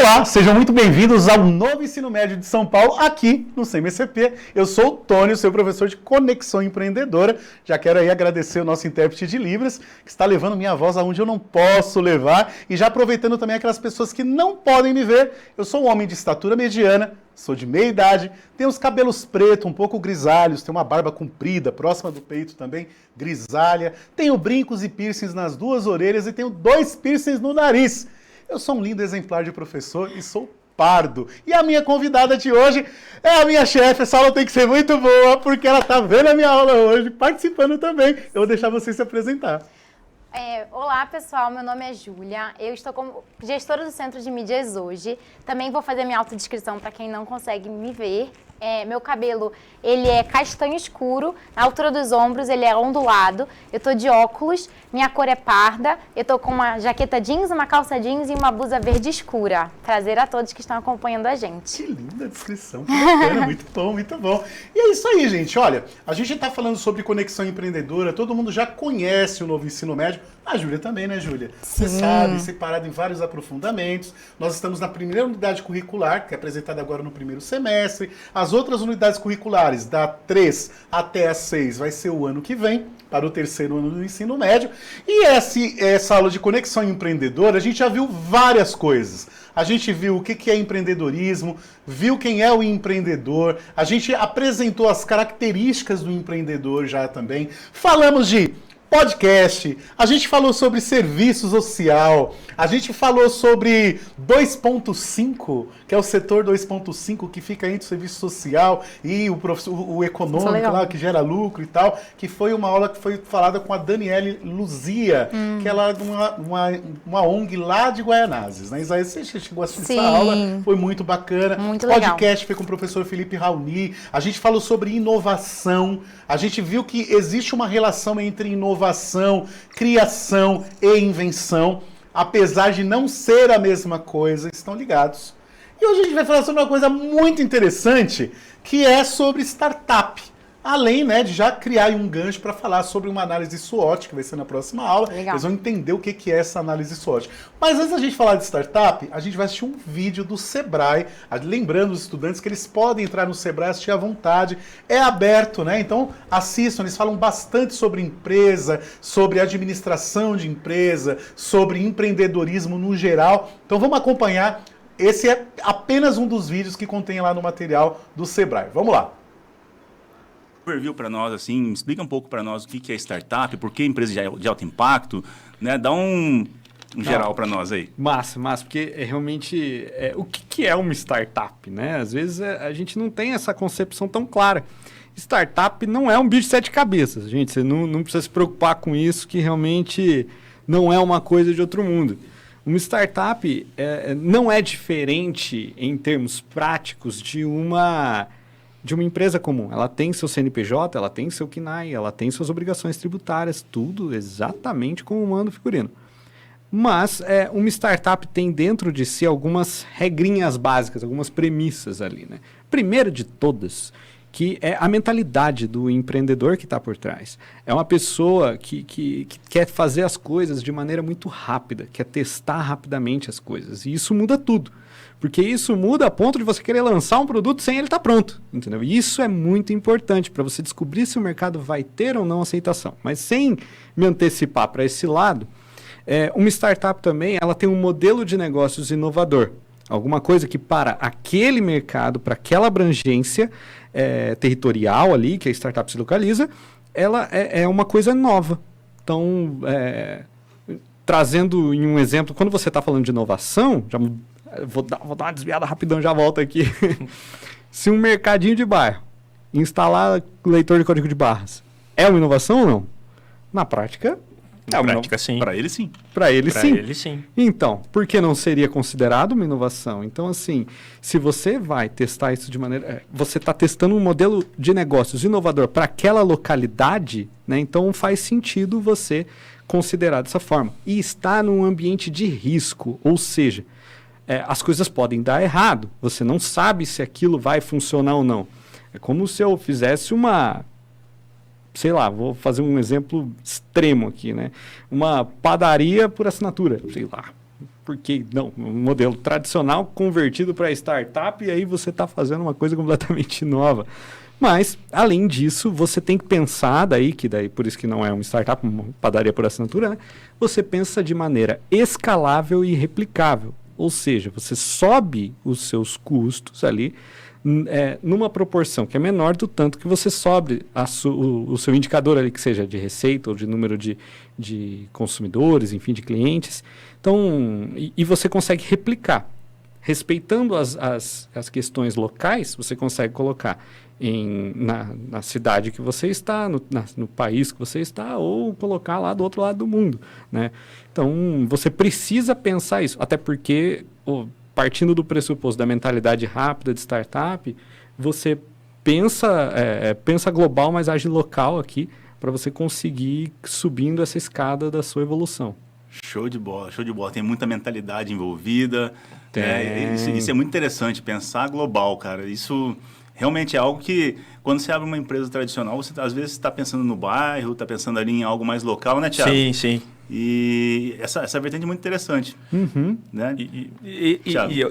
Olá, sejam muito bem-vindos ao novo Ensino Médio de São Paulo, aqui no CMCP. Eu sou o Tônio, seu professor de Conexão Empreendedora. Já quero aí agradecer o nosso intérprete de Libras, que está levando minha voz aonde eu não posso levar. E já aproveitando também aquelas pessoas que não podem me ver, eu sou um homem de estatura mediana, sou de meia idade, tenho os cabelos pretos, um pouco grisalhos, tenho uma barba comprida, próxima do peito também, grisalha. Tenho brincos e piercings nas duas orelhas e tenho 2 piercings no nariz. Eu sou um lindo exemplar de professor e sou pardo. E a minha convidada de hoje é a minha chefe. Essa aula tem que ser muito boa, porque ela está vendo a minha aula hoje, participando também. Eu vou deixar você se apresentar. Olá, pessoal. Meu nome é Júlia. Eu estou como gestora do Centro de Mídias hoje. Também vou fazer minha autodescrição para quem não consegue me ver. Meu cabelo, ele é castanho escuro, na altura dos ombros ele é ondulado, eu tô de óculos, minha cor é parda, eu tô com uma jaqueta jeans, uma calça jeans e uma blusa verde escura. Prazer a todos que estão acompanhando a gente. Que linda descrição, que bacana, muito bom, muito bom. E é isso aí, gente, olha, a gente tá falando sobre conexão empreendedora, todo mundo já conhece o novo ensino médio, a Júlia também, né, Júlia? Você sabe, separado em vários aprofundamentos, nós estamos na primeira unidade curricular, que é apresentada agora no primeiro semestre, as outras unidades curriculares, da 3 até a 6, vai ser o ano que vem, para o terceiro ano do ensino médio. E essa aula de conexão empreendedora, a gente já viu várias coisas. A gente viu o que é empreendedorismo, viu quem é o empreendedor, a gente apresentou as características do empreendedor já também. Falamos de podcast, a gente falou sobre serviço social, a gente falou sobre 2.5, que é o setor 2.5, que fica entre o serviço social e o econômico lá, que gera lucro e tal, que foi uma aula que foi falada com a Daniele Luzia, que ela é uma ONG lá de Guaianazes, né? Isaías, você chegou a assistir essa aula, foi muito bacana. Muito podcast foi com o professor Felipe Raoni, a gente falou sobre inovação, a gente viu que existe uma relação entre inovação, criação e invenção, apesar de não ser a mesma coisa, estão ligados. E hoje a gente vai falar sobre uma coisa muito interessante, que é sobre startup. Além, né, de já criar um gancho para falar sobre uma análise SWOT, que vai ser na próxima aula. Legal. Eles vão entender o que é essa análise SWOT. Mas antes da gente falar de startup, a gente vai assistir um vídeo do Sebrae, lembrando os estudantes que eles podem entrar no Sebrae, assistir à vontade, é aberto, né? Então assistam, eles falam bastante sobre empresa, sobre administração de empresa, sobre empreendedorismo no geral. Então vamos acompanhar, esse é apenas um dos vídeos que contém lá no material do Sebrae. Vamos lá. Overview para nós, assim, explica um pouco para nós o que é startup, por que empresa de alto impacto, né? Dá um geral para nós aí. Massa, porque realmente o que é uma startup, né? Às vezes a gente não tem essa concepção tão clara. Startup não é um bicho de 7 cabeças, gente, você não precisa se preocupar com isso, que realmente não é uma coisa de outro mundo. Uma startup não é diferente em termos práticos de uma empresa comum. Ela tem seu CNPJ, ela tem seu CNAE, ela tem suas obrigações tributárias, tudo exatamente como manda o figurino. Mas uma startup tem dentro de si algumas regrinhas básicas, algumas premissas ali, né? Primeiro de todas, que é a mentalidade do empreendedor que está por trás. É uma pessoa que quer fazer as coisas de maneira muito rápida, quer testar rapidamente as coisas. E isso muda tudo. Porque isso muda a ponto de você querer lançar um produto sem ele estar pronto, entendeu? E isso é muito importante para você descobrir se o mercado vai ter ou não aceitação. Mas sem me antecipar para esse lado, uma startup também ela tem um modelo de negócios inovador. Alguma coisa que para aquele mercado, para aquela abrangência territorial ali, que a startup se localiza, ela é uma coisa nova. Então, trazendo em um exemplo, quando você está falando de inovação, vou dar uma desviada rapidão, já volto aqui. Se um mercadinho de bairro instalar leitor de código de barras, é uma inovação ou não? Na prática, sim. Para ele, sim. Para ele, sim. Então, por que não seria considerado uma inovação? Então, assim, se você vai testar isso de maneira... você está testando um modelo de negócios inovador para aquela localidade, né? Então faz sentido você considerar dessa forma. E está num ambiente de risco, ou seja, as coisas podem dar errado. Você não sabe se aquilo vai funcionar ou não. É como se eu fizesse sei lá, vou fazer um exemplo extremo aqui, né? Uma padaria por assinatura, sei lá. Porque não, um modelo tradicional convertido para startup e aí você está fazendo uma coisa completamente nova. Mas, além disso, você tem que pensar por isso que não é uma startup, uma padaria por assinatura, né? Você pensa de maneira escalável e replicável. Ou seja, você sobe os seus custos ali numa proporção que é menor do tanto que você sobe o seu indicador ali, que seja de receita ou de número de consumidores, enfim, de clientes. Então, e você consegue replicar. Respeitando as questões locais, você consegue colocar na cidade que você está, no país que você está, ou colocar lá do outro lado do mundo, né? Então, você precisa pensar isso, até porque, partindo do pressuposto da mentalidade rápida de startup, você pensa global, mas age local aqui, para você conseguir subindo essa escada da sua evolução. Show de bola, show de bola. Tem muita mentalidade envolvida. Isso é muito interessante, pensar global, cara. Isso realmente é algo que, quando você abre uma empresa tradicional, você às vezes está pensando no bairro, está pensando ali em algo mais local, né, Thiago? Sim, sim. E essa vertente é muito interessante. Uhum. Né? E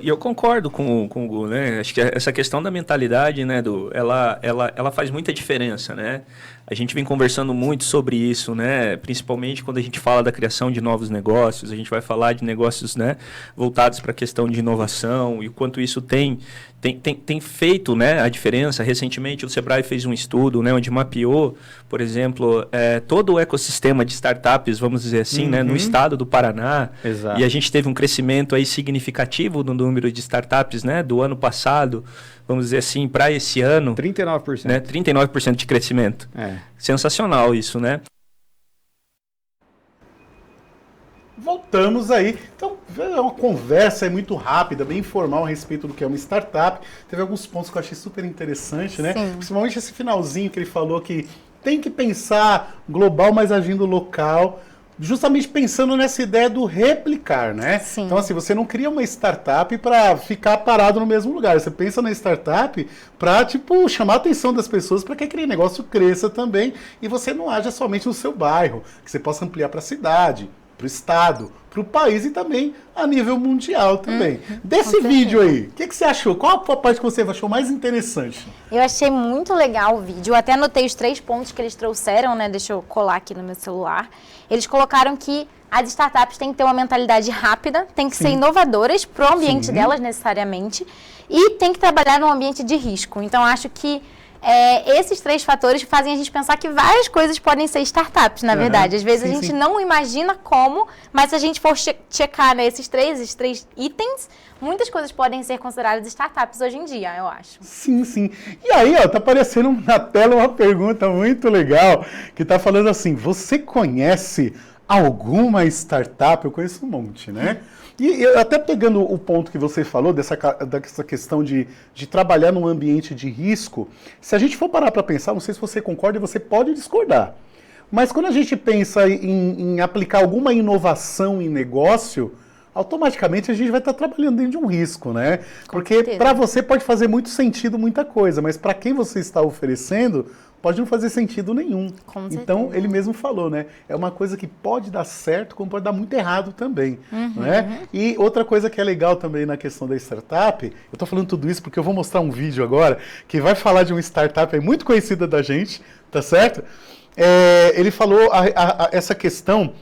eu concordo com o Gu, né? Acho que essa questão da mentalidade, né, ela faz muita diferença, né? A gente vem conversando muito sobre isso, né? Principalmente quando a gente fala da criação de novos negócios, a gente vai falar de negócios, né, voltados para a questão de inovação e o quanto isso tem feito, né, a diferença. Recentemente o Sebrae fez um estudo, né, onde mapeou, por exemplo, todo o ecossistema de startups, vamos dizer assim, né, no estado do Paraná. Exato. E a gente teve um crescimento aí significativo no número de startups, né, do ano passado, vamos dizer assim, para esse ano. 39%. Né, 39% de crescimento. Sensacional isso, né? Voltamos aí. Então, é uma conversa muito rápida, bem informal a respeito do que é uma startup. Teve alguns pontos que eu achei super interessante, né? Sim. Principalmente esse finalzinho que ele falou que tem que pensar global, mas agindo local. Justamente pensando nessa ideia do replicar, né? Sim. Então, assim, você não cria uma startup para ficar parado no mesmo lugar. Você pensa na startup para, tipo, chamar a atenção das pessoas para que aquele negócio cresça também e você não haja somente no seu bairro, que você possa ampliar para a cidade, para o estado, para o país e também a nível mundial também. Desse vídeo aí, o que você achou? Qual a parte que você achou mais interessante? Eu achei muito legal o vídeo. Eu até anotei os 3 pontos que eles trouxeram, né? Deixa eu colar aqui no meu celular. Eles colocaram que as startups têm que ter uma mentalidade rápida, têm que ser inovadoras para o ambiente delas necessariamente e tem que trabalhar num ambiente de risco. Então, acho que esses 3 fatores fazem a gente pensar que várias coisas podem ser startups, na verdade. Às vezes a gente não imagina como, mas se a gente for checar, né, esses três itens, muitas coisas podem ser consideradas startups hoje em dia, eu acho. Sim, sim. E aí, ó, tá aparecendo na tela uma pergunta muito legal, que tá falando assim, você conhece alguma startup? Eu conheço um monte, né? E eu, até pegando o ponto que você falou, dessa questão de trabalhar num ambiente de risco, se a gente for parar para pensar, não sei se você concorda e você pode discordar, mas quando a gente pensa em aplicar alguma inovação em negócio, automaticamente a gente vai estar trabalhando dentro de um risco, né? Porque para você pode fazer muito sentido muita coisa, mas para quem você está oferecendo, pode não fazer sentido nenhum. Então, ele mesmo falou, né? É uma coisa que pode dar certo, como pode dar muito errado também, né? E outra coisa que é legal também na questão da startup, eu estou falando tudo isso porque eu vou mostrar um vídeo agora que vai falar de uma startup aí muito conhecida da gente, tá certo? Ele falou essa questão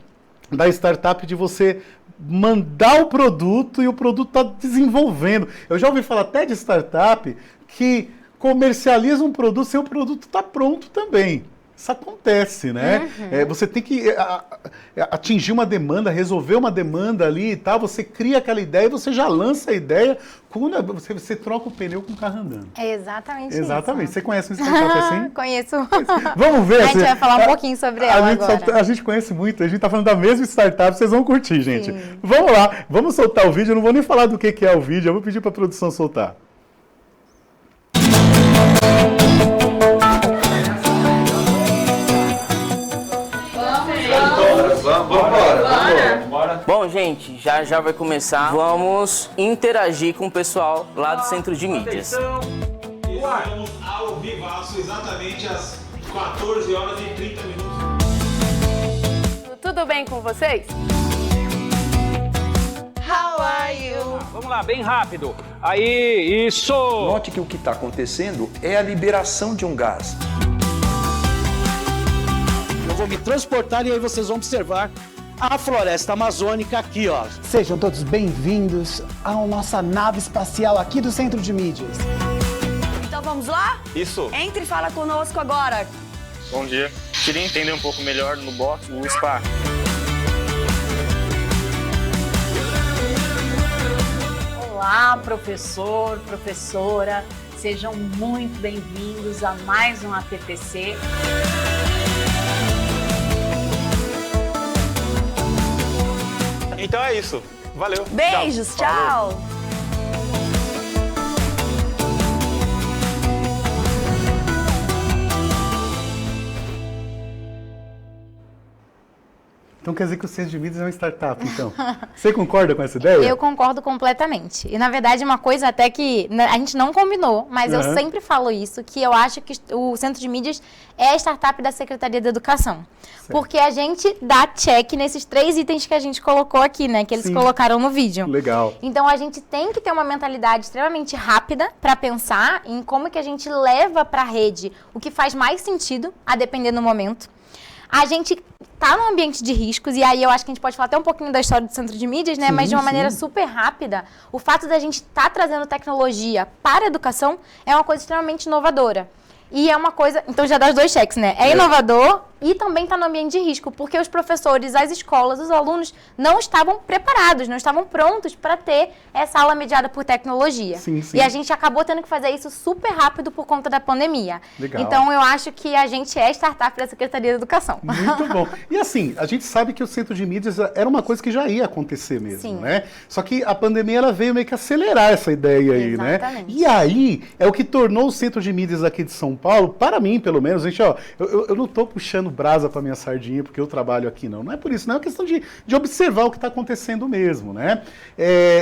da startup de você mandar o produto e o produto tá desenvolvendo. Eu já ouvi falar até de startup que comercializa um produto sem o produto estar pronto também. Isso acontece, né? Você tem que atingir uma demanda, resolver uma demanda ali e tal, você cria aquela ideia e você já lança a ideia, você troca o pneu com o carro andando. É exatamente isso. Exatamente. Você conhece um startup assim? Conheço. Vamos ver. A gente vai falar um pouquinho sobre ela agora. A gente conhece muito, a gente tá falando da mesma startup, vocês vão curtir, gente. Sim. Vamos lá, vamos soltar o vídeo, eu não vou nem falar do que é o vídeo, eu vou pedir para a produção soltar. Bora. Bom, gente, já vai começar. Vamos interagir com o pessoal lá do Centro de Mídias. Estamos ao vivaço exatamente às 14 horas e 30 minutos. Tudo bem com vocês? lá, bem rápido. Aí, isso! Note que o que está acontecendo é a liberação de um gás. Eu vou me transportar e aí vocês vão observar a floresta amazônica aqui, ó. Sejam todos bem-vindos à nossa nave espacial aqui do Centro de Mídias. Então vamos lá? Isso. Entre e fala conosco agora. Bom dia. Queria entender um pouco melhor no box, no spa. Olá, professor, professora. Sejam muito bem-vindos a mais um APPC. Então é isso. Valeu. Beijos, tchau. Então quer dizer que o Centro de Mídias é uma startup, então? Você concorda com essa ideia? Eu concordo completamente. E, na verdade, uma coisa até que a gente não combinou, mas eu sempre falo isso, que eu acho que o Centro de Mídias é a startup da Secretaria da Educação. Certo. Porque a gente dá check nesses 3 itens que a gente colocou aqui, né? Que eles colocaram no vídeo. Legal. Então, a gente tem que ter uma mentalidade extremamente rápida para pensar em como que a gente leva para a rede o que faz mais sentido, a depender do momento. A gente está num ambiente de riscos, e aí eu acho que a gente pode falar até um pouquinho da história do Centro de Mídias, né? Mas de uma maneira super rápida. O fato da gente estar trazendo tecnologia para a educação é uma coisa extremamente inovadora. E é uma coisa... Então já dá os 2 cheques, né? É inovador e também está no ambiente de risco, porque os professores, as escolas, os alunos não estavam preparados, não estavam prontos para ter essa aula mediada por tecnologia. Sim. E a gente acabou tendo que fazer isso super rápido por conta da pandemia. Legal. Então eu acho que a gente é startup da Secretaria da Educação. Muito bom. E assim, a gente sabe que o Centro de Mídias era uma coisa que já ia acontecer mesmo, né? Só que a pandemia ela veio meio que acelerar essa ideia aí, Exatamente. né? E aí é o que tornou o Centro de Mídias aqui de São Paulo, para mim pelo menos, gente, ó, eu não tô puxando brasa para minha sardinha porque eu trabalho aqui, não. Não é por isso, não é uma questão de observar o que está acontecendo mesmo, né?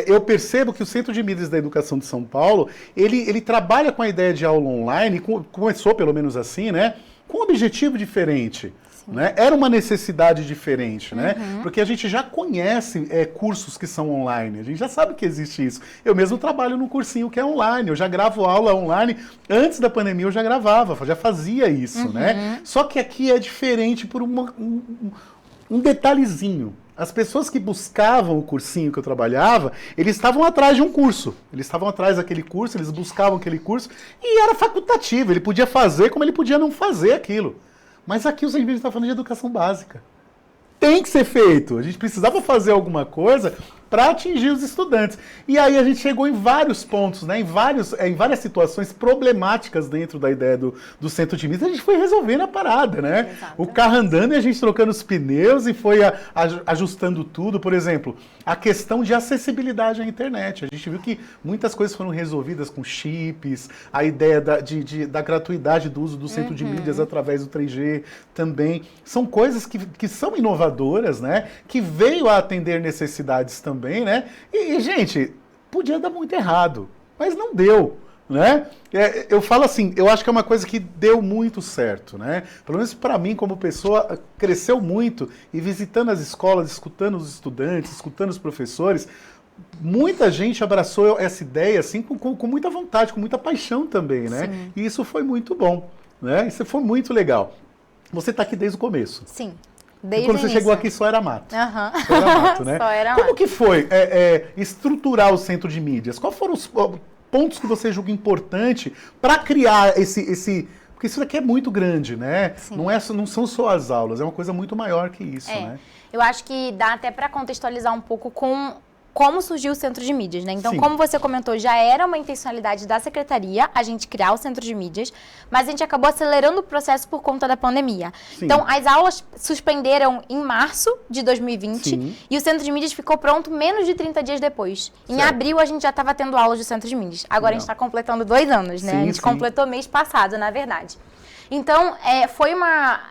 Eu percebo que o Centro de Mídias da Educação de São Paulo, ele trabalha com a ideia de aula online, começou pelo menos assim, né? Com um objetivo diferente. Né? Era uma necessidade diferente, né? Porque a gente já conhece cursos que são online, a gente já sabe que existe isso. Eu mesmo trabalho num cursinho que é online, eu já gravo aula online, antes da pandemia eu já gravava, já fazia isso, né? Só que aqui é diferente por um detalhezinho. As pessoas que buscavam o cursinho que eu trabalhava, eles estavam atrás de um curso. Eles estavam atrás daquele curso, eles buscavam aquele curso e era facultativo, ele podia fazer como ele podia não fazer aquilo. Mas aqui o Centro de Mídias está falando de educação básica. Tem que ser feito. A gente precisava fazer alguma coisa para atingir os estudantes. E aí a gente chegou em vários pontos, né? em várias situações problemáticas dentro da ideia do Centro de Mídias. A gente foi resolvendo a parada, né? Exatamente. O carro andando e a gente trocando os pneus e foi ajustando tudo. Por exemplo, a questão de acessibilidade à internet. A gente viu que muitas coisas foram resolvidas com chips, a ideia da gratuidade do uso do Centro de Mídias através do 3G também. São coisas que são inovadoras, né? Que veio a atender necessidades também, né? E, gente, podia dar muito errado, mas não deu, né? Eu falo assim, eu acho que é uma coisa que deu muito certo, né? Pelo menos para mim, como pessoa, cresceu muito e visitando as escolas, escutando os estudantes, escutando os professores, muita gente abraçou essa ideia assim com muita vontade, com muita paixão também, né? Sim. E isso foi muito bom, né? Isso foi muito legal. Você está aqui desde o começo. Sim. Desde quando você chegou aqui só era mato. Só era mato, né? Só era Como mato. que foi estruturar o Centro de Mídias? Quais foram os pontos que você julga importante para criar esse... Porque isso daqui é muito grande, né? Não são só as aulas, é uma coisa muito maior que isso, né? Eu acho que dá até para contextualizar um pouco com como surgiu o Centro de Mídias, né? Então, como você comentou, já era uma intencionalidade da Secretaria a gente criar o Centro de Mídias, mas a gente acabou acelerando o processo por conta da pandemia. Sim. Então, as aulas suspenderam em março de 2020 e o Centro de Mídias ficou pronto menos de 30 dias depois. Em abril, a gente já estava tendo aulas do Centro de Mídias. Agora, a gente está completando 2 anos, né? A gente completou mês passado, na verdade. Então, foi uma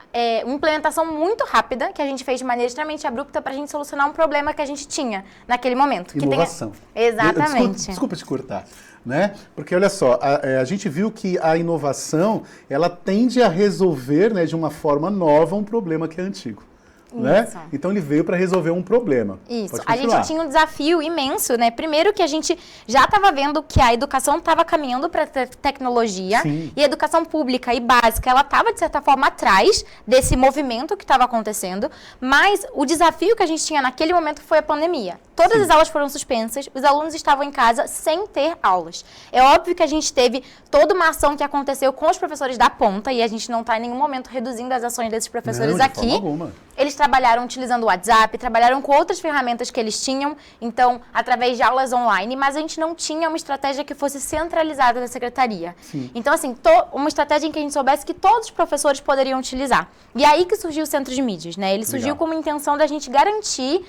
implementação muito rápida, que a gente fez de maneira extremamente abrupta para a gente solucionar um problema que a gente tinha naquele momento. Inovação. Exatamente. Desculpa te cortar, né? Porque, olha só, a gente viu que a inovação, ela tende a resolver, né, de uma forma nova um problema que é antigo. né? Então ele veio para resolver um problema. Isso. A gente tinha um desafio imenso, né? Primeiro que a gente já estava vendo que a educação estava caminhando para tecnologia. Sim. E a educação pública e básica, ela estava, de certa forma, atrás desse movimento que estava acontecendo. Mas o desafio que a gente tinha naquele momento foi a pandemia. Todas as aulas foram suspensas, os alunos estavam em casa sem ter aulas. É óbvio que a gente teve toda uma ação que aconteceu com os professores da ponta, e a gente não está em nenhum momento reduzindo as ações desses professores aqui. Eles trabalharam utilizando o WhatsApp, trabalharam com outras ferramentas que eles tinham, então, através de aulas online, mas a gente não tinha uma estratégia que fosse centralizada da secretaria. Sim. Então, assim, uma estratégia em que a gente soubesse que todos os professores poderiam utilizar. E aí que surgiu o Centro de Mídias, né? Ele surgiu com uma intenção da gente garantir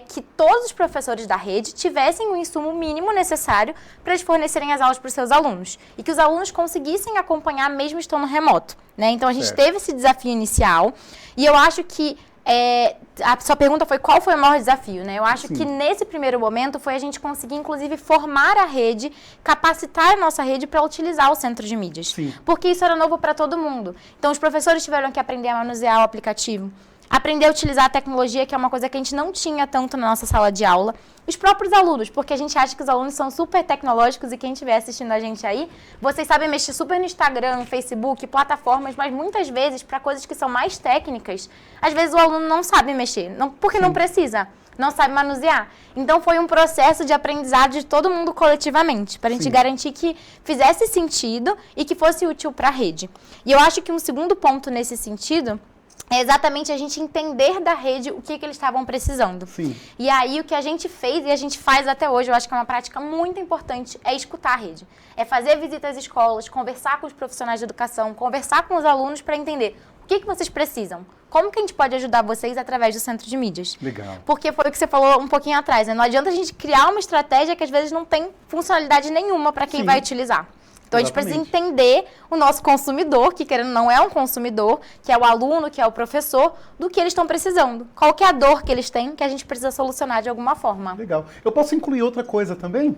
que todos os professores da rede tivessem o insumo mínimo necessário para eles fornecerem as aulas para os seus alunos. E que os alunos conseguissem acompanhar mesmo estando remoto, né? Então, a gente teve esse desafio inicial. E eu acho que a sua pergunta foi qual foi o maior desafio, né? Eu acho que nesse primeiro momento foi a gente conseguir, inclusive, formar a rede, capacitar a nossa rede para utilizar o Centro de Mídias. Sim. Porque isso era novo para todo mundo. Então, os professores tiveram que aprender a manusear o aplicativo, aprender a utilizar a tecnologia, que é uma coisa que a gente não tinha tanto na nossa sala de aula. Os próprios alunos, porque a gente acha que os alunos são super tecnológicos, e quem estiver assistindo a gente aí, vocês sabem mexer super no Instagram, Facebook, plataformas, mas muitas vezes, para coisas que são mais técnicas, às vezes o aluno não sabe mexer, porque não precisa, não sabe manusear. Então foi um processo de aprendizado de todo mundo coletivamente, para a gente garantir que fizesse sentido e que fosse útil para a rede. E eu acho que um segundo ponto nesse sentido é exatamente a gente entender da rede o que eles estavam precisando. Sim. E aí o que a gente fez e a gente faz até hoje, eu acho que é uma prática muito importante, é escutar a rede. É fazer visitas às escolas, conversar com os profissionais de educação, conversar com os alunos para entender o que vocês precisam. Como que a gente pode ajudar vocês através do Centro de Mídias? Legal. Porque foi o que você falou um pouquinho atrás, né? Não adianta a gente criar uma estratégia que às vezes não tem funcionalidade nenhuma para quem vai utilizar. Então, a gente precisa entender o nosso consumidor, que querendo não é um consumidor, que é o aluno, que é o professor, do que eles estão precisando. Qual que é a dor que eles têm que a gente precisa solucionar de alguma forma. Legal. Eu posso incluir outra coisa também?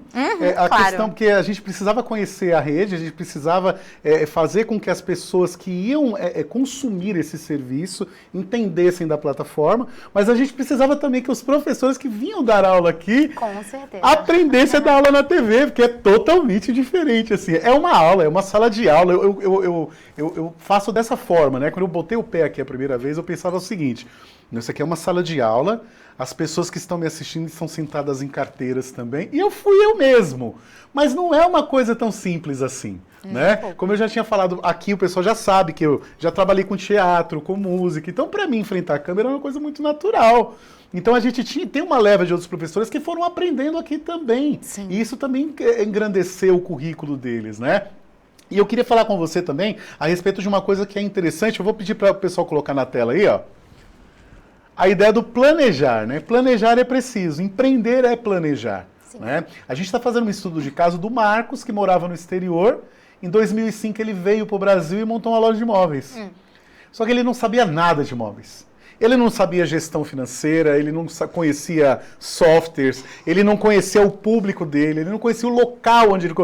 A questão, porque a gente precisava conhecer a rede, a gente precisava fazer com que as pessoas que iam consumir esse serviço entendessem da plataforma, mas a gente precisava também que os professores que vinham dar aula aqui aprendessem a dar aula na TV, porque é totalmente diferente, assim. É uma aula, é uma sala de aula. Eu faço dessa forma, né? Quando eu botei o pé aqui a primeira vez, eu pensava o seguinte: isso aqui é uma sala de aula, as pessoas que estão me assistindo estão sentadas em carteiras também, e eu fui eu mesmo. Mas não é uma coisa tão simples assim, né? Como eu já tinha falado aqui, o pessoal já sabe que eu já trabalhei com teatro, com música, então para mim enfrentar a câmera é uma coisa muito natural. Então a gente tem uma leva de outros professores que foram aprendendo aqui também. Sim. E isso também engrandeceu o currículo deles, né? E eu queria falar com você também a respeito de uma coisa que é interessante. Eu vou pedir para o pessoal colocar na tela aí, ó. A ideia do planejar, né? Planejar é preciso, empreender é planejar. Né? A gente está fazendo um estudo de caso do Marcos, que morava no exterior. Em 2005 ele veio para o Brasil e montou uma loja de imóveis. Só que ele não sabia nada de imóveis. Ele não sabia gestão financeira, ele não conhecia softwares, ele não conhecia o público dele, ele não conhecia o local onde ele...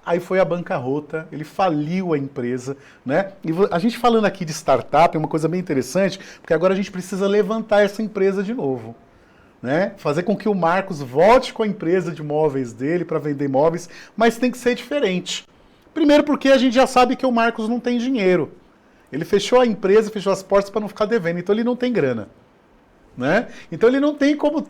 Aí foi a bancarrota, ele faliu a empresa, né? E a gente falando aqui de startup é uma coisa bem interessante, porque agora a gente precisa levantar essa empresa de novo, né? Fazer com que o Marcos volte com a empresa de imóveis dele para vender imóveis, mas tem que ser diferente. Primeiro porque a gente já sabe que o Marcos não tem dinheiro. Ele fechou a empresa, fechou as portas para não ficar devendo, então ele não tem grana, né? Então ele não tem como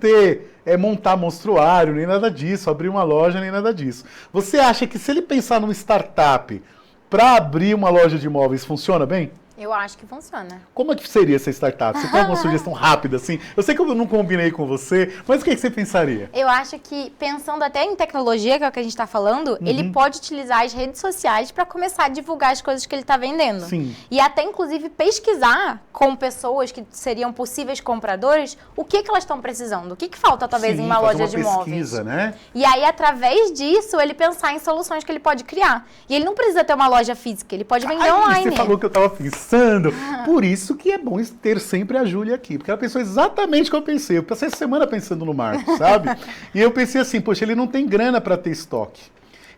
montar monstruário, nem nada disso, abrir uma loja, nem nada disso. Você acha que se ele pensar numa startup para abrir uma loja de imóveis, funciona bem? Eu acho que funciona. Como é que seria essa startup? Você tem alguma sugestão rápida, assim? Eu sei que eu não combinei com você, mas o que você pensaria? Eu acho que, pensando até em tecnologia, que é o que a gente está falando, ele pode utilizar as redes sociais para começar a divulgar as coisas que ele está vendendo. Sim. E até, inclusive, pesquisar com pessoas que seriam possíveis compradores o que elas estão precisando. O que falta, talvez, em uma loja de imóveis. Pesquisa, né? E aí, através disso, ele pensar em soluções que ele pode criar. E ele não precisa ter uma loja física, ele pode vender online. Você falou que eu estava pensando. Por isso que é bom ter sempre a Júlia aqui, porque ela pensou exatamente o que eu pensei. Eu passei essa semana pensando no Marcos, sabe? E eu pensei assim, poxa, ele não tem grana para ter estoque.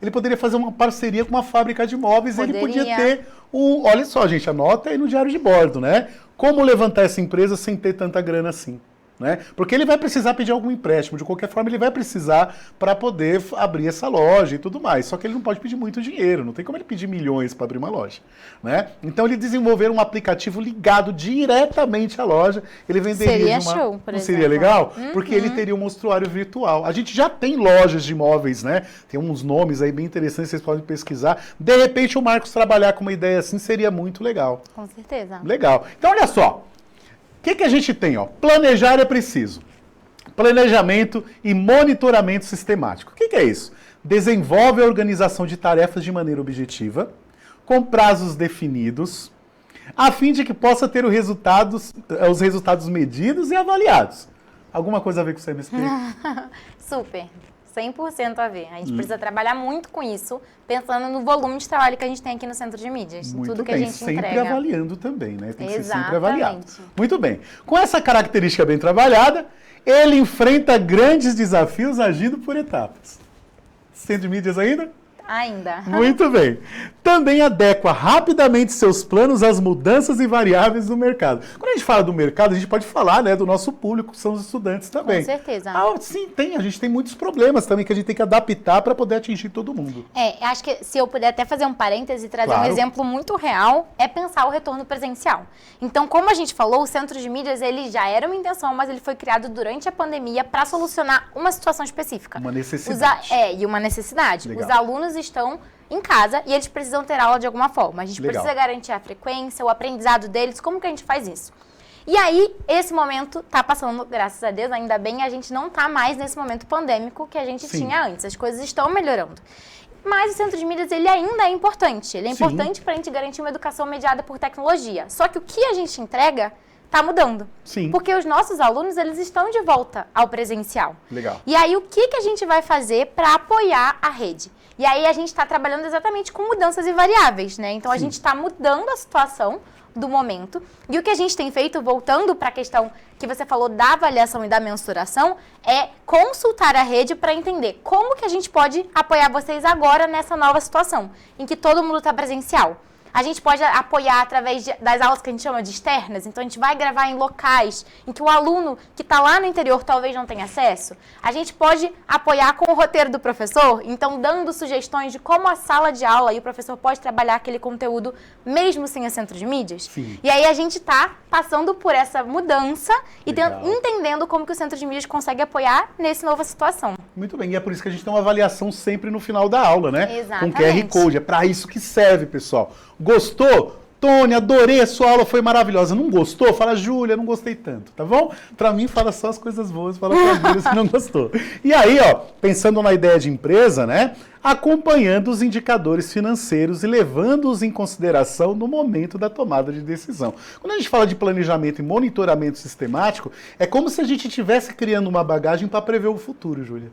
Ele poderia fazer uma parceria com uma fábrica de imóveis, ele podia ter olha só, gente, anota aí no diário de bordo, né? como levantar essa empresa sem ter tanta grana assim. Né? Porque ele vai precisar pedir algum empréstimo, de qualquer forma ele vai precisar para poder abrir essa loja e tudo mais, só que ele não pode pedir muito dinheiro, não tem como ele pedir milhões para abrir uma loja. Né? Então ele desenvolveram um aplicativo ligado diretamente à loja, ele venderia show, por não exemplo. Seria legal? Porque ele teria um mostruário virtual. A gente já tem lojas de imóveis, né? Tem uns nomes aí bem interessantes, vocês podem pesquisar. De repente o Marcos trabalhar com uma ideia assim seria muito legal. Com certeza. Legal. Então olha só, o que a gente tem? Ó? Planejar é preciso. Planejamento e monitoramento sistemático. O que é isso? Desenvolve a organização de tarefas de maneira objetiva, com prazos definidos, a fim de que possa ter os resultados medidos e avaliados. Alguma coisa a ver com o CMSP? Super. 100% a ver. A gente precisa trabalhar muito com isso, pensando no volume de trabalho que a gente tem aqui no Centro de Mídias. Muito tudo que bem, a gente sempre entrega. avaliando também, né? Tem que ser sempre Exatamente. avaliado. Muito bem. Com essa característica bem trabalhada, ele enfrenta grandes desafios agindo por etapas. Centro de Mídias ainda? Ainda. Muito bem. Também adequa rapidamente seus planos às mudanças e variáveis do mercado. Quando a gente fala do mercado, a gente pode falar, né, do nosso público, que são os estudantes também. Com certeza. Sim, a gente tem muitos problemas também que a gente tem que adaptar para poder atingir todo mundo. Acho que se eu puder até fazer um parêntese e trazer Claro. um exemplo muito real, é pensar o retorno presencial. Então, como a gente falou, o Centro de Mídias, ele já era uma intenção, mas ele foi criado durante a pandemia para solucionar uma situação específica. Uma necessidade. E uma necessidade. Legal. Os alunos estão em casa e eles precisam ter aula de alguma forma. A gente Legal. precisa garantir a frequência, o aprendizado deles. Como que a gente faz isso? E aí, esse momento tá passando, graças a Deus, ainda bem, a gente não tá mais nesse momento pandêmico que a gente Sim. tinha antes. As coisas estão melhorando. Mas o Centro de Mídias, ele ainda é importante. Ele é Sim. importante para a gente garantir uma educação mediada por tecnologia. Só que o que a gente entrega está mudando. Sim. Porque os nossos alunos, eles estão de volta ao presencial. Legal. E aí, o que a gente vai fazer para apoiar a rede? E aí, a gente está trabalhando exatamente com mudanças e variáveis, né? Então, a gente está mudando a situação do momento. E o que a gente tem feito, voltando para a questão que você falou da avaliação e da mensuração, é consultar a rede para entender como que a gente pode apoiar vocês agora nessa nova situação, em que todo mundo está presencial. A gente pode apoiar através das aulas que a gente chama de externas. Então, a gente vai gravar em locais em que o aluno que está lá no interior talvez não tenha acesso. A gente pode apoiar com o roteiro do professor, então dando sugestões de como a sala de aula e o professor pode trabalhar aquele conteúdo mesmo sem o Centro de Mídias. Sim. E aí a gente está passando por essa mudança e Legal. entendendo como que o Centro de Mídias consegue apoiar nessa nova situação. Muito bem, e é por isso que a gente tem uma avaliação sempre no final da aula, né? Exatamente. Com QR Code. É para isso que serve, pessoal. Gostou? Tônia, adorei, a sua aula foi maravilhosa. Não gostou? Fala, Júlia, não gostei tanto, tá bom? Pra mim, fala só as coisas boas, fala pra Júlia se não gostou. E aí, ó, pensando na ideia de empresa, né? Acompanhando os indicadores financeiros e levando-os em consideração no momento da tomada de decisão. Quando a gente fala de planejamento e monitoramento sistemático, é como se a gente estivesse criando uma bagagem para prever o futuro, Júlia.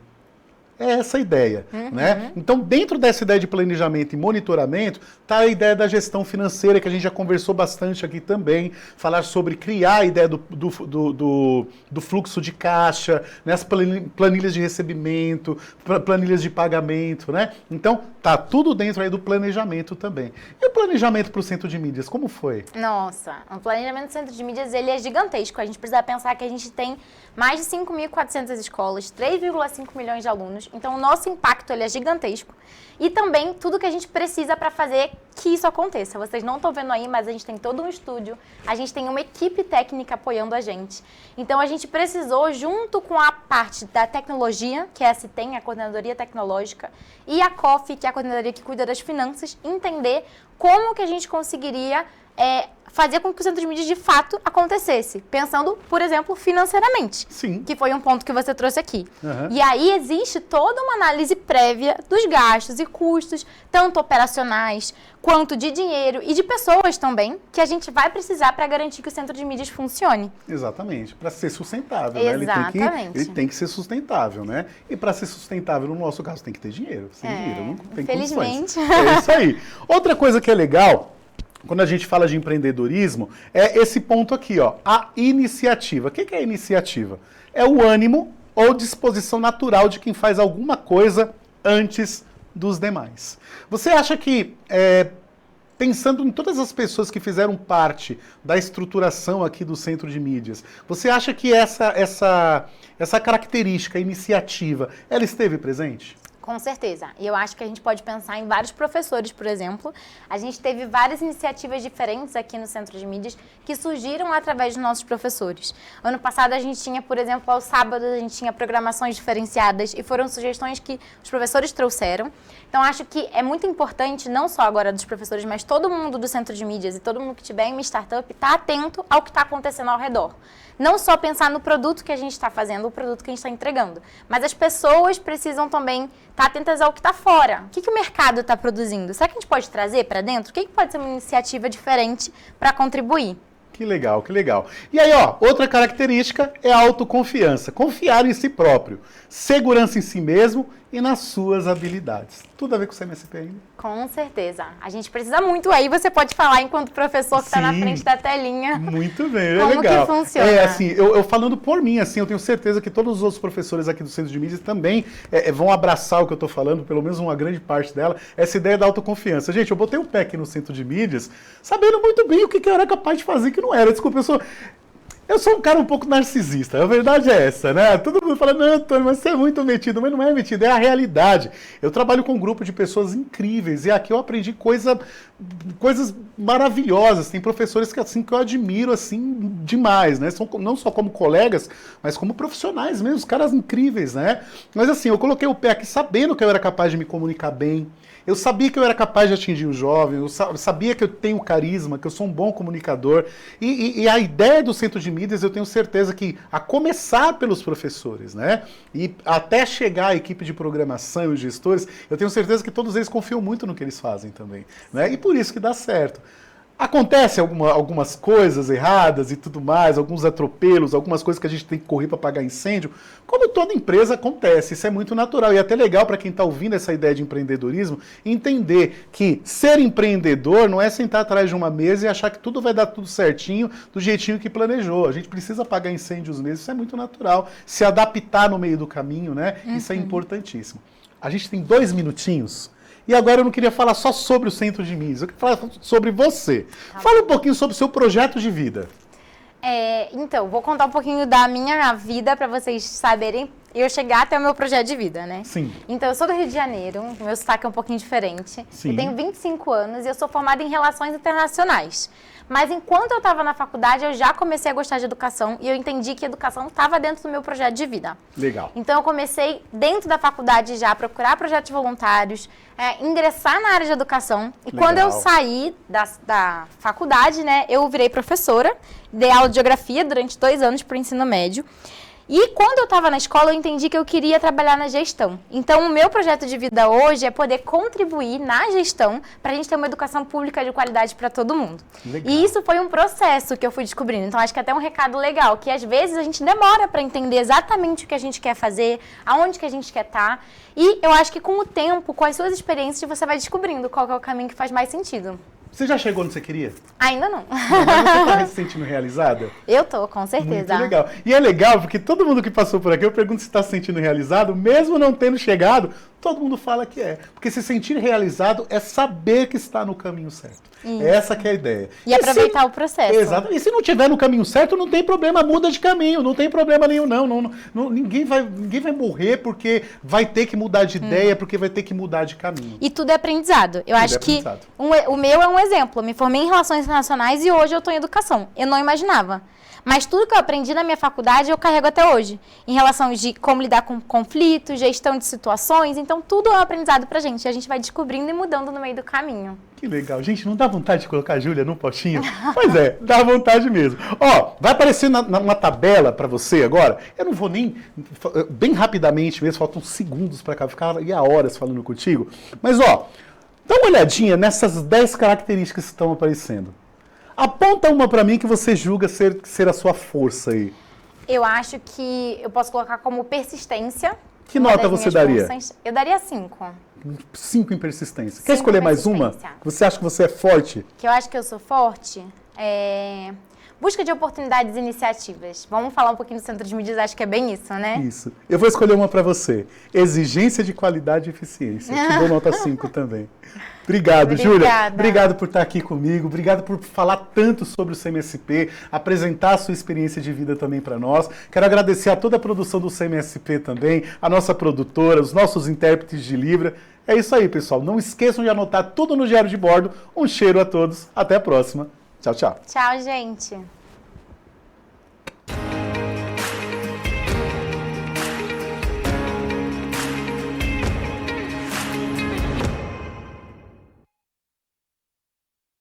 É essa a ideia, né? Então, dentro dessa ideia de planejamento e monitoramento, está a ideia da gestão financeira, que a gente já conversou bastante aqui também, falar sobre criar a ideia do fluxo de caixa, né? As planilhas de recebimento, planilhas de pagamento, né? Então, tá tudo dentro aí do planejamento também. E o planejamento para o Centro de Mídias, como foi? Nossa, o planejamento do Centro de Mídias, ele é gigantesco. A gente precisa pensar que a gente tem mais de 5.400 escolas, 3,5 milhões de alunos. Então, o nosso impacto ele é gigantesco. E também tudo que a gente precisa para fazer que isso aconteça. Vocês não estão vendo aí, mas a gente tem todo um estúdio, a gente tem uma equipe técnica apoiando a gente. Então, a gente precisou, junto com a parte da tecnologia, que é a CITEM, a Coordenadoria Tecnológica, e a COF, que é a coordenadoria que cuida das finanças, entender como que a gente conseguiria fazer com que o Centro de Mídias de fato acontecesse, pensando, por exemplo, financeiramente. Sim. Que foi um ponto que você trouxe aqui. Uhum. E aí existe toda uma análise prévia dos gastos e custos, tanto operacionais, quanto de dinheiro e de pessoas também, que a gente vai precisar para garantir que o Centro de Mídias funcione. Exatamente, para ser sustentável, Exatamente. né? Ele tem que ser sustentável, né? E para ser sustentável, no nosso caso, tem que ter dinheiro. Sem dinheiro não tem infelizmente. condições. É isso aí. Outra coisa que é legal, quando a gente fala de empreendedorismo, é esse ponto aqui, ó, a iniciativa. O que é a iniciativa? É o ânimo ou disposição natural de quem faz alguma coisa antes dos demais. Você acha que pensando em todas as pessoas que fizeram parte da estruturação aqui do Centro de Mídias, você acha que essa característica, iniciativa, ela esteve presente? Com certeza. E eu acho que a gente pode pensar em vários professores, por exemplo. A gente teve várias iniciativas diferentes aqui no Centro de Mídias que surgiram através dos nossos professores. Ano passado a gente tinha, por exemplo, aos sábados a gente tinha programações diferenciadas e foram sugestões que os professores trouxeram. Então acho que é muito importante, não só agora dos professores, mas todo mundo do Centro de Mídias e todo mundo que tiver em uma startup, estar atento ao que está acontecendo ao redor. Não só pensar no produto que a gente está fazendo, o produto que a gente está entregando, mas as pessoas precisam também estar atentas ao que está fora. O que o mercado está produzindo? Será que a gente pode trazer para dentro? O que pode ser uma iniciativa diferente para contribuir? Que legal, que legal. E aí, ó, outra característica é a autoconfiança. Confiar em si próprio. Segurança em si mesmo e nas suas habilidades. Tudo a ver com o CMSP ainda? Com certeza. A gente precisa muito. Aí você pode falar enquanto professor que está na frente da telinha. Muito bem, é como legal. Que funciona. É assim, eu falando por mim, assim, eu tenho certeza que todos os outros professores aqui do Centro de Mídias também vão abraçar o que eu estou falando, pelo menos uma grande parte dela, essa ideia da autoconfiança. Gente, eu botei o pé aqui no Centro de Mídias, sabendo muito bem o que eu era capaz de fazer e que não era. Desculpa, eu sou um cara um pouco narcisista, a verdade é essa, né? Todo mundo fala, não, Antônio, mas você é muito metido. Mas não é metido, é a realidade. Eu trabalho com um grupo de pessoas incríveis e aqui eu aprendi coisas maravilhosas. Tem professores que eu admiro assim demais, né? São não só como colegas, mas como profissionais mesmo, caras incríveis, né? Mas assim, eu coloquei o pé aqui sabendo que eu era capaz de me comunicar bem. Eu sabia que eu era capaz de atingir o jovem, eu sabia que eu tenho carisma, que eu sou um bom comunicador. E a ideia do Centro de Mídias, eu tenho certeza que, a começar pelos professores, né? E até chegar à equipe de programação e os gestores, eu tenho certeza que todos eles confiam muito no que eles fazem também, né? E por isso que dá certo. Acontece algumas coisas erradas e tudo mais, alguns atropelos, algumas coisas que a gente tem que correr para apagar incêndio. Como toda empresa acontece, isso é muito natural. E é até legal para quem está ouvindo essa ideia de empreendedorismo, entender que ser empreendedor não é sentar atrás de uma mesa e achar que tudo vai dar tudo certinho, do jeitinho que planejou. A gente precisa apagar incêndios mesmo, isso é muito natural. Se adaptar no meio do caminho, né? Isso é importantíssimo. A gente tem 2 minutinhos. E agora eu não queria falar só sobre o Centro de Mídias, eu queria falar sobre você. Fala um pouquinho sobre o seu projeto de vida. Então, vou contar um pouquinho da minha vida para vocês saberem eu chegar até o meu projeto de vida, né? Sim. Então, eu sou do Rio de Janeiro, meu sotaque é um pouquinho diferente. Sim. Eu tenho 25 anos e eu sou formada em Relações Internacionais. Mas enquanto eu estava na faculdade, eu já comecei a gostar de educação e eu entendi que educação estava dentro do meu projeto de vida. Legal. Então, eu comecei dentro da faculdade já a procurar projetos voluntários, ingressar na área de educação. E Legal. quando eu saí da faculdade, né, eu virei professora, dei aula de geografia durante 2 anos para o ensino médio. E quando eu estava na escola, eu entendi que eu queria trabalhar na gestão. Então, o meu projeto de vida hoje é poder contribuir na gestão para a gente ter uma educação pública de qualidade para todo mundo. Legal. E isso foi um processo que eu fui descobrindo. Então, acho que até um recado legal, que às vezes a gente demora para entender exatamente o que a gente quer fazer, aonde que a gente quer estar. E eu acho que com o tempo, com as suas experiências, você vai descobrindo qual que é o caminho que faz mais sentido. Você já chegou onde você queria? Ainda não. Mas você está se sentindo realizada? Eu tô, com certeza. Muito legal. E é legal porque todo mundo que passou por aqui, eu pergunto se está se sentindo realizado, mesmo não tendo chegado, todo mundo fala que é. Porque se sentir realizado é saber que está no caminho certo. Isso. Essa que é a ideia. E aproveitar o processo. Exato. E se não estiver no caminho certo, não tem problema, muda de caminho, não tem problema nenhum, não. Ninguém vai morrer porque vai ter que mudar de ideia, porque vai ter que mudar de caminho. E tudo é aprendizado. Eu acho que o meu é um exemplo. Eu me formei em Relações Internacionais e hoje eu estou em Educação. Eu não imaginava. Mas tudo que eu aprendi na minha faculdade eu carrego até hoje. Em relação de como lidar com conflitos, gestão de situações. Então, tudo é um aprendizado pra gente. E a gente vai descobrindo e mudando no meio do caminho. Que legal. Gente, não dá vontade de colocar a Júlia num potinho? Pois é, dá vontade mesmo. Ó, vai aparecer numa tabela pra você agora. Eu não vou nem... Bem rapidamente mesmo, faltam segundos pra cá. Ficaria horas falando contigo. Mas, ó, dá uma olhadinha nessas 10 características que estão aparecendo. Aponta uma pra mim que você julga ser a sua força aí. Eu acho que eu posso colocar como persistência. Que nota você daria? Eu daria 5. 5 em persistência. Quer escolher mais uma? Você acha que você é forte? Que eu acho que eu sou forte? busca de oportunidades e iniciativas. Vamos falar um pouquinho do Centro de Mídias, acho que é bem isso, né? Isso. Eu vou escolher uma para você. Exigência de qualidade e eficiência. Te dou nota 5 também. Obrigado, Júlia. Obrigado por estar aqui comigo. Obrigado por falar tanto sobre o CMSP, apresentar a sua experiência de vida também para nós. Quero agradecer a toda a produção do CMSP também, a nossa produtora, os nossos intérpretes de Libra. É isso aí, pessoal. Não esqueçam de anotar tudo no diário de bordo. Um cheiro a todos. Até a próxima. Tchau, tchau. Tchau, gente.